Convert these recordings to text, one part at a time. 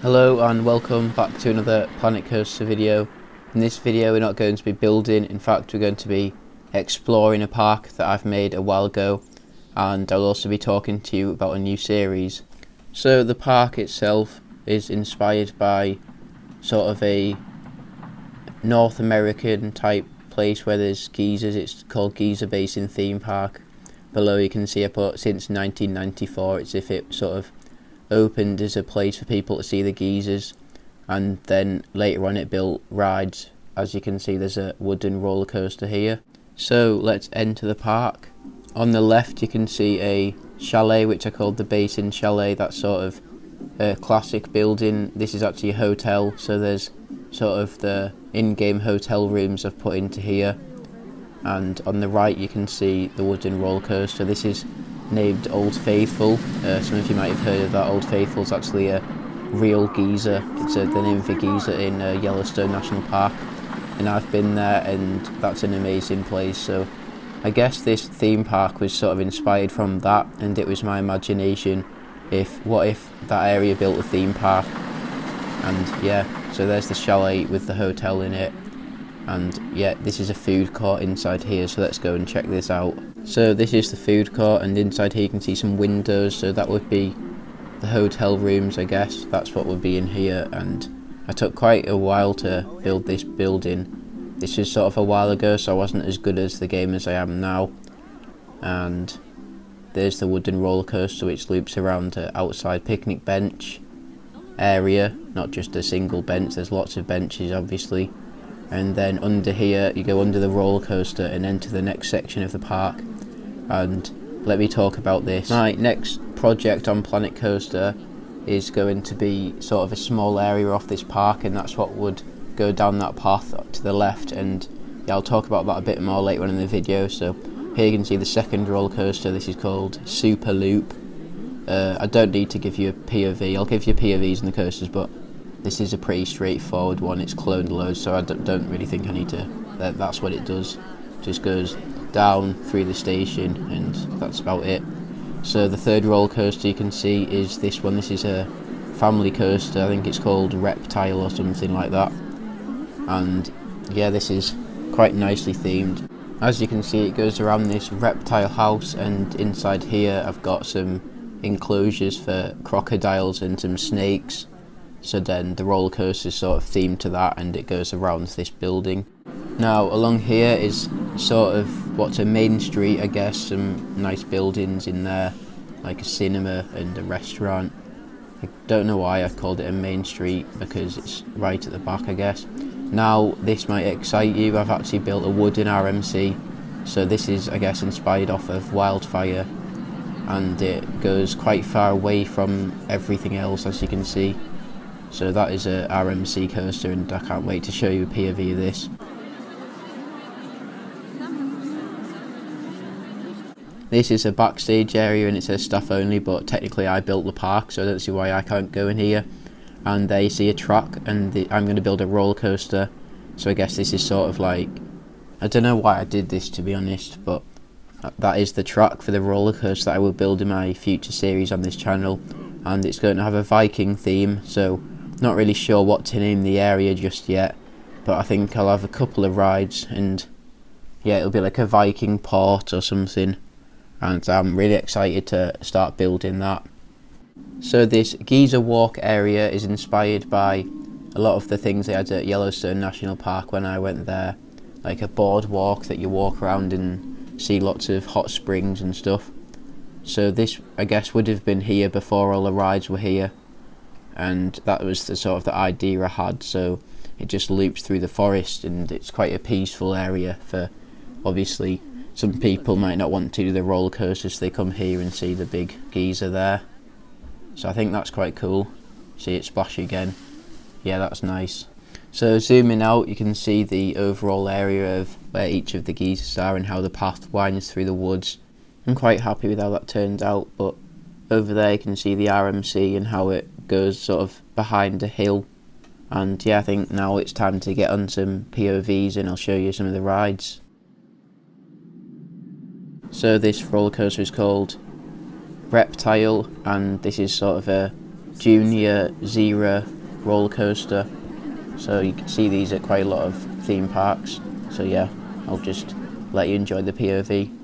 Hello and welcome back to another Planet Coaster video. In this video we're not going to be building, in fact we're going to be exploring a park that I've made a while ago, and I'll also be talking to you about a new series. So the park itself is inspired by sort of a North American type place where there's geysers. It's called Geyser Basin theme park. Below you can see I put since 1994. It's as if it sort of opened as a place for people to see the geysers, and then later on it built rides. As you can see, there's a wooden roller coaster here. So let's enter the park. On the left you can see a chalet which I called the Basin Chalet. That's sort of a classic building. This is actually a hotel, so there's sort of the in-game hotel rooms I've put into here. And on the right you can see the wooden roller coaster. This is named Old Faithful. Some of you might have heard of that. Old Faithful is actually a real geyser. It's the name of a geyser in Yellowstone National Park, and I've been there and that's an amazing place. So I guess this theme park was sort of inspired from that, and it was my imagination, what if that area built a theme park. And yeah, so there's the chalet with the hotel in it, and yeah, this is a food court inside here, so let's go and check this out. So this is the food court, and inside here you can see some windows, so that would be the hotel rooms, I guess. That's what would be in here, and I took quite a while to build this building. This was sort of a while ago, so I wasn't as good as the game as I am now. And there's the wooden roller coaster which loops around the outside picnic bench area, not just a single bench, there's lots of benches obviously. And then under here you go under the roller coaster and enter the next section of the park. And let me talk about this. My next project on Planet Coaster is going to be sort of a small area off this park, and that's what would go down that path to the left, and yeah, I'll talk about that a bit more later on in the video. So here you can see the second roller coaster. This is called Super Loop. I don't need to give you a POV. I'll give you POVs in the coasters, but this is a pretty straightforward one. It's cloned loads, so I don't really think I need to. That's what it does. Just goes down through the station, and that's about it. So the third roller coaster you can see is this one. This is a family coaster. I think it's called Reptile or something like that. And yeah, this is quite nicely themed. As you can see, it goes around this reptile house, and inside here I've got some enclosures for crocodiles and some snakes. So then the roller coaster is sort of themed to that, and it goes around this building. Now along here is sort of what's a main street, I guess. Some nice buildings in there, like a cinema and a restaurant. I don't know why I called it a main street, because it's right at the back, I guess. Now this might excite you. I've actually built a wooden RMC. So this is, I guess, inspired off of Wildfire, and it goes quite far away from everything else, as you can see. So that is a RMC coaster, and I can't wait to show you a POV of this. This is a backstage area, and it says staff only, but technically I built the park, so I don't see why I can't go in here. And there you see a truck, and I'm going to build a roller coaster. So I guess this is sort of like, I don't know why I did this, to be honest, but that is the track for the roller coaster that I will build in my future series on this channel. And it's going to have a Viking theme, so not really sure what to name the area just yet, but I think I'll have a couple of rides, and yeah, it'll be like a Viking port or something, and I'm really excited to start building that. So this Geyser Walk area is inspired by a lot of the things they had at Yellowstone National Park when I went there, like a boardwalk that you walk around and see lots of hot springs and stuff. So this, I guess, would have been here before all the rides were here, and that was the sort of the idea I had. So it just loops through the forest, and it's quite a peaceful area for, obviously, some people might not want to do the roller coasters, so they come here and see the big geyser there. So I think that's quite cool. See it splash again. Yeah, that's nice. So zooming out, you can see the overall area of where each of the geysers are and how the path winds through the woods. I'm quite happy with how that turned out, but over there you can see the RMC and how it goes sort of behind a hill. And yeah, I think now it's time to get on some POVs, and I'll show you some of the rides. So this roller coaster is called Reptile, and this is sort of a Junior Zero roller coaster. So you can see these at quite a lot of theme parks. So yeah, I'll just let you enjoy the POV.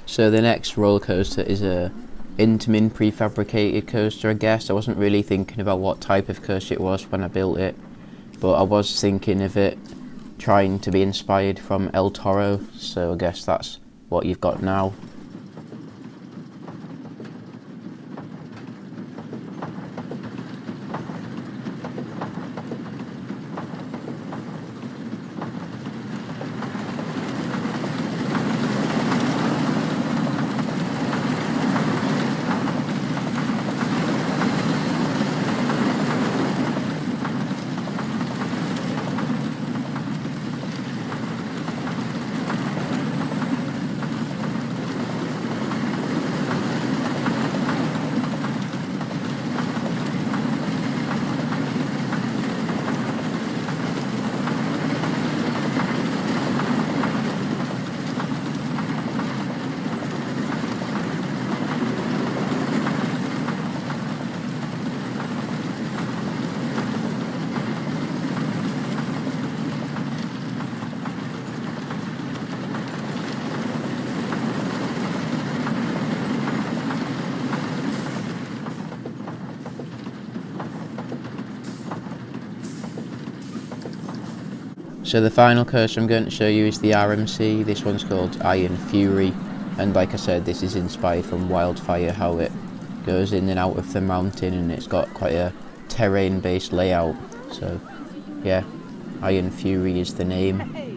So the next roller coaster is a Intamin prefabricated coaster, I guess. I wasn't really thinking about what type of coaster it was when I built it, but I was thinking of it trying to be inspired from El Toro, so I guess that's what you've got now. So the final coaster I'm going to show you is the RMC. This one's called Iron Fury, and like I said, this is inspired from Wildfire, how it goes in and out of the mountain, and it's got quite a terrain based layout. So yeah, Iron Fury is the name.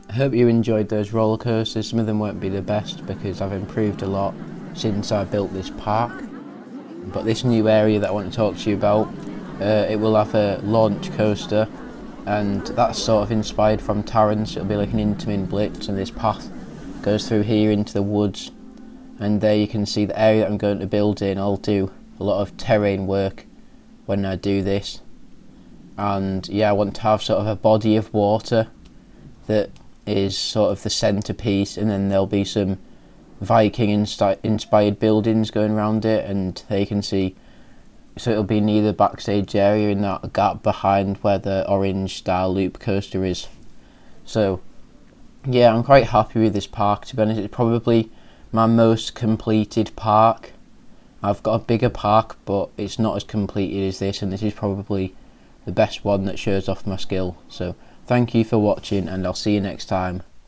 I hope you enjoyed those roller coasters. Some of them won't be the best because I've improved a lot since I built this park. But this new area that I want to talk to you about, it will have a launch coaster, and that's sort of inspired from Tarrance. It'll be like an Intamin Blitz, and this path goes through here into the woods, and there you can see the area that I'm going to build in. I'll do a lot of terrain work when I do this, and yeah, I want to have sort of a body of water that is sort of the centerpiece, and then there'll be some Viking inspired buildings going around it, and they can see, so it'll be near the backstage area in that gap behind where the orange star loop coaster is. So yeah, I'm quite happy with this park, to be honest. It's probably my most completed park. I've got a bigger park, but it's not as completed as this, and this is probably the best one that shows off my skill. So Thank you for watching, and I'll see you next time.